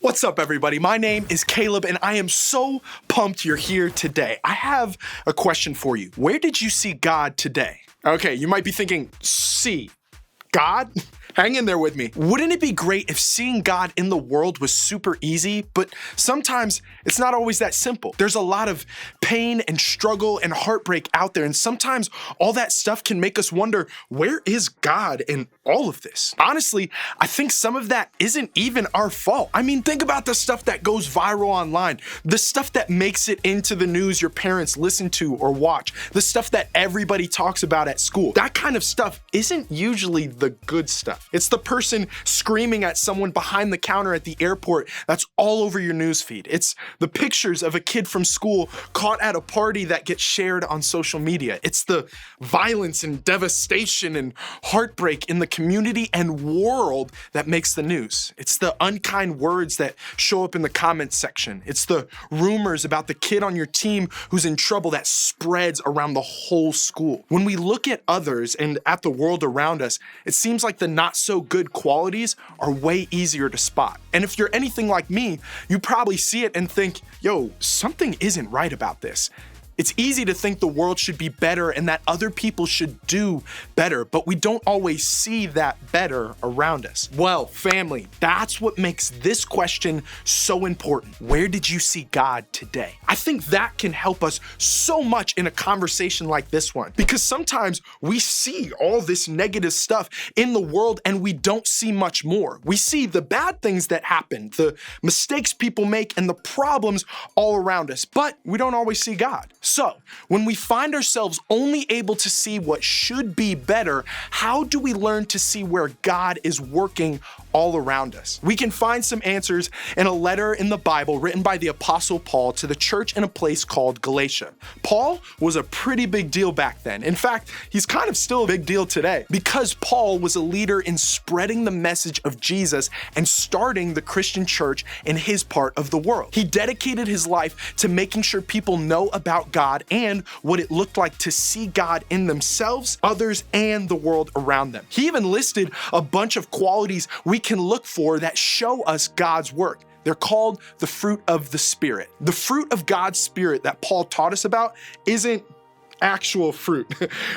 What's up, everybody? My name is Caleb, and I am so pumped you're here today. I have a question for you. Where did you see God today? Okay, you might be thinking, see God? Hang in there with me. Wouldn't it be great if seeing God in the world was super easy? But sometimes it's not always that simple. There's a lot of pain and struggle and heartbreak out there. And sometimes all that stuff can make us wonder, where is God in all of this? Honestly, I think some of that isn't even our fault. I mean, think about the stuff that goes viral online, the stuff that makes it into the news your parents listen to or watch, the stuff that everybody talks about at school. That kind of stuff isn't usually the good stuff. It's the person screaming at someone behind the counter at the airport that's all over your newsfeed. It's the pictures of a kid from school caught at a party that gets shared on social media. It's the violence and devastation and heartbreak in the community and world that makes the news. It's the unkind words that show up in the comments section. It's the rumors about the kid on your team who's in trouble that spreads around the whole school. When we look at others and at the world around us, it seems like the not so good qualities are way easier to spot. And if you're anything like me, you probably see it and think, yo, something isn't right about this. It's easy to think the world should be better and that other people should do better, but we don't always see that better around us. Well, family, that's what makes this question so important. Where did you see God today? I think that can help us so much in a conversation like this one, because sometimes we see all this negative stuff in the world and we don't see much more. We see the bad things that happen, the mistakes people make, and the problems all around us, but we don't always see God. So, when we find ourselves only able to see what should be better, how do we learn to see where God is working all around us? We can find some answers in a letter in the Bible written by the Apostle Paul to the church in a place called Galatia. Paul was a pretty big deal back then. In fact, he's kind of still a big deal today because Paul was a leader in spreading the message of Jesus and starting the Christian church in his part of the world. He dedicated his life to making sure people know about God and what it looked like to see God in themselves, others, and the world around them. He even listed a bunch of qualities we can look for that show us God's work. They're called the fruit of the Spirit. The fruit of God's Spirit that Paul taught us about isn't actual fruit.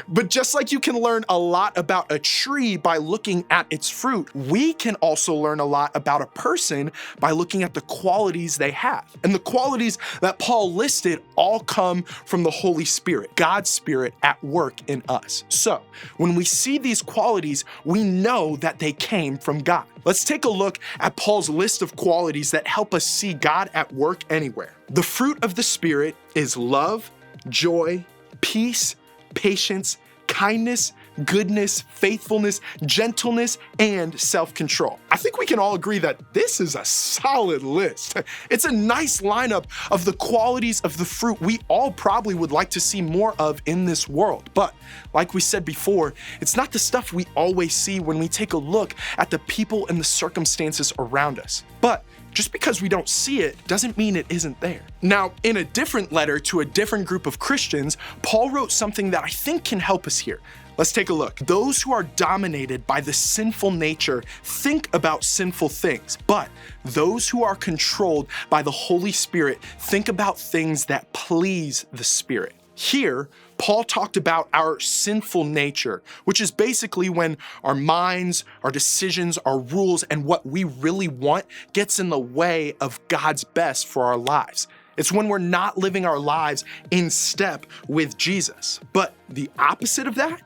But just like you can learn a lot about a tree by looking at its fruit, we can also learn a lot about a person by looking at the qualities they have. And the qualities that Paul listed all come from the Holy Spirit, God's Spirit at work in us. So when we see these qualities, we know that they came from God. Let's take a look at Paul's list of qualities that help us see God at work anywhere. The fruit of the Spirit is love, joy, peace, patience, kindness, goodness, faithfulness, gentleness, and self-control. I think we can all agree that this is a solid list. It's a nice lineup of the qualities of the fruit we all probably would like to see more of in this world. But like we said before, it's not the stuff we always see when we take a look at the people and the circumstances around us. But just because we don't see it doesn't mean it isn't there. Now, in a different letter to a different group of Christians, Paul wrote something that I think can help us here. Let's take a look. Those who are dominated by the sinful nature think about sinful things, but those who are controlled by the Holy Spirit think about things that please the Spirit. Here, Paul talked about our sinful nature, which is basically when our minds, our decisions, our rules, and what we really want gets in the way of God's best for our lives. It's when we're not living our lives in step with Jesus. But the opposite of that,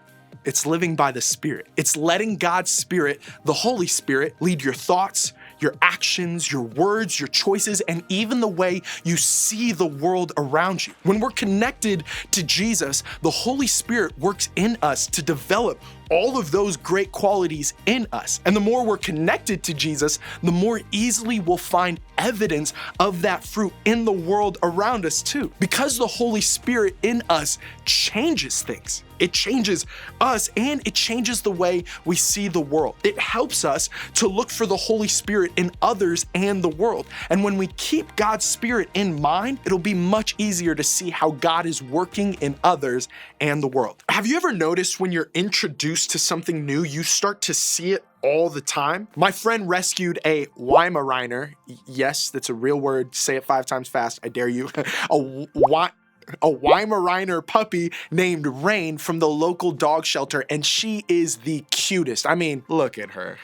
it's living by the Spirit. It's letting God's Spirit, the Holy Spirit, lead your thoughts, your actions, your words, your choices, and even the way you see the world around you. When we're connected to Jesus, the Holy Spirit works in us to develop all of those great qualities in us. And the more we're connected to Jesus, the more easily we'll find evidence of that fruit in the world around us too. Because the Holy Spirit in us changes things. It changes us and it changes the way we see the world. It helps us to look for the Holy Spirit in others and the world. And when we keep God's Spirit in mind, it'll be much easier to see how God is working in others and the world. Have you ever noticed when you're introduced introduced to something new, you start to see it all the time. My friend rescued a Weimaraner. Yes, that's a real word. Say it 5 times fast. I dare you. A Weimaraner puppy named Rain from the local dog shelter, and she is the cutest. I mean, look at her.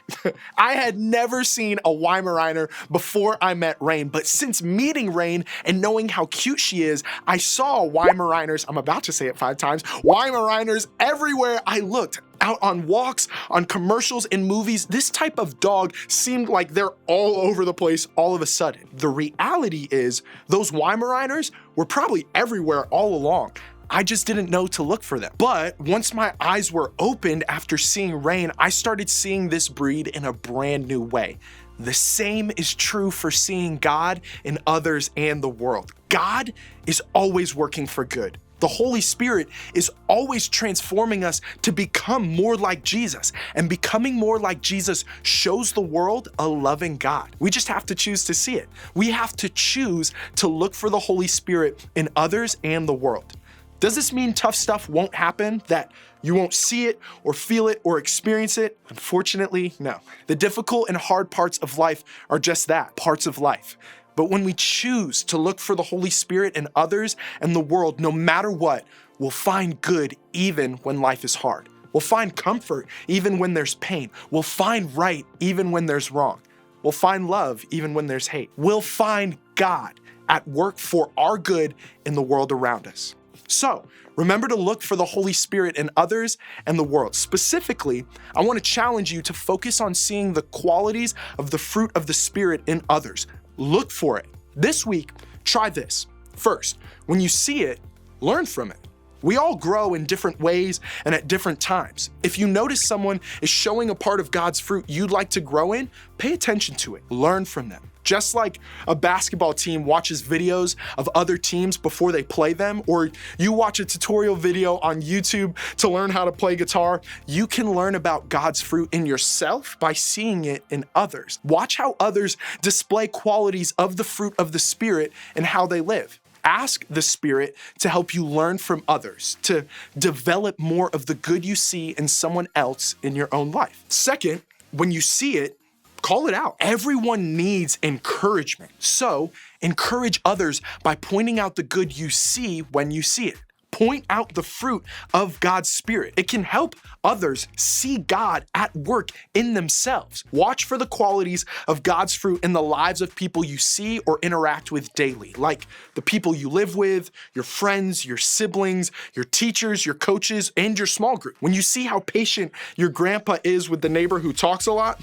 I had never seen a Weimaraner before I met Rain, but since meeting Rain and knowing how cute she is, I saw Weimaraners, I'm about to say it 5 times, Weimaraners everywhere I looked. Out on walks, on commercials, in movies, this type of dog seemed like they're all over the place all of a sudden. The reality is, those Weimaraners were probably everywhere all along. I just didn't know to look for them. But once my eyes were opened after seeing Rain, I started seeing this breed in a brand new way. The same is true for seeing God in others and the world. God is always working for good. The Holy Spirit is always transforming us to become more like Jesus, and becoming more like Jesus shows the world a loving God. We just have to choose to see it. We have to choose to look for the Holy Spirit in others and the world. Does this mean tough stuff won't happen, that you won't see it or feel it or experience it? Unfortunately, no. The difficult and hard parts of life are just that, parts of life. But when we choose to look for the Holy Spirit in others and the world, no matter what, we'll find good even when life is hard. We'll find comfort even when there's pain. We'll find right even when there's wrong. We'll find love even when there's hate. We'll find God at work for our good in the world around us. So, remember to look for the Holy Spirit in others and the world. Specifically, I want to challenge you to focus on seeing the qualities of the fruit of the Spirit in others. Look for it. This week, try this. First, when you see it, learn from it. We all grow in different ways and at different times. If you notice someone is showing a part of God's fruit you'd like to grow in, pay attention to it. Learn from them. Just like a basketball team watches videos of other teams before they play them, or you watch a tutorial video on YouTube to learn how to play guitar, you can learn about God's fruit in yourself by seeing it in others. Watch how others display qualities of the fruit of the Spirit and how they live. Ask the Spirit to help you learn from others, to develop more of the good you see in someone else in your own life. Second, when you see it, call it out. Everyone needs encouragement. So encourage others by pointing out the good you see when you see it. Point out the fruit of God's Spirit. It can help others see God at work in themselves. Watch for the qualities of God's fruit in the lives of people you see or interact with daily, like the people you live with, your friends, your siblings, your teachers, your coaches, and your small group. When you see how patient your grandpa is with the neighbor who talks a lot,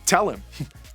tell him.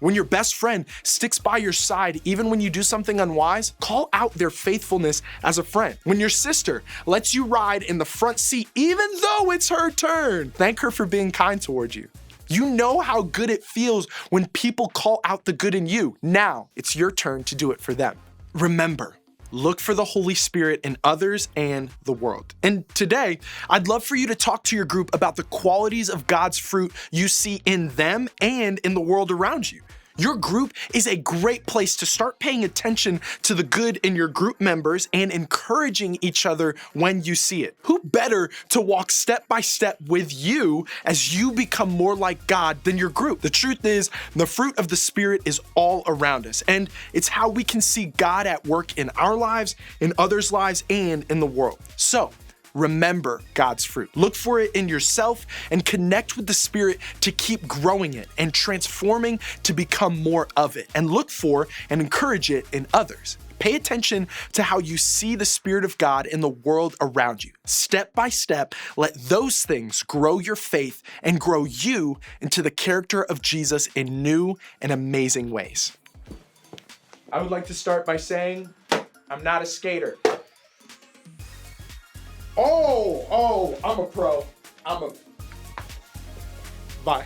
When your best friend sticks by your side even when you do something unwise, call out their faithfulness as a friend. When your sister lets you ride in the front seat even though it's her turn, thank her for being kind towards you. You know how good it feels when people call out the good in you. Now it's your turn to do it for them. Remember, look for the Holy Spirit in others and the world. And today, I'd love for you to talk to your group about the qualities of God's fruit you see in them and in the world around you. Your group is a great place to start paying attention to the good in your group members and encouraging each other when you see it. Who better to walk step by step with you as you become more like God than your group? The truth is, the fruit of the Spirit is all around us, and it's how we can see God at work in our lives, in others' lives, and in the world. So, remember God's fruit. Look for it in yourself and connect with the Spirit to keep growing it and transforming to become more of it. And look for and encourage it in others. Pay attention to how you see the Spirit of God in the world around you. Step by step, let those things grow your faith and grow you into the character of Jesus in new and amazing ways. I would like to start by saying, I'm not a skater. Oh, I'm a pro. Bye.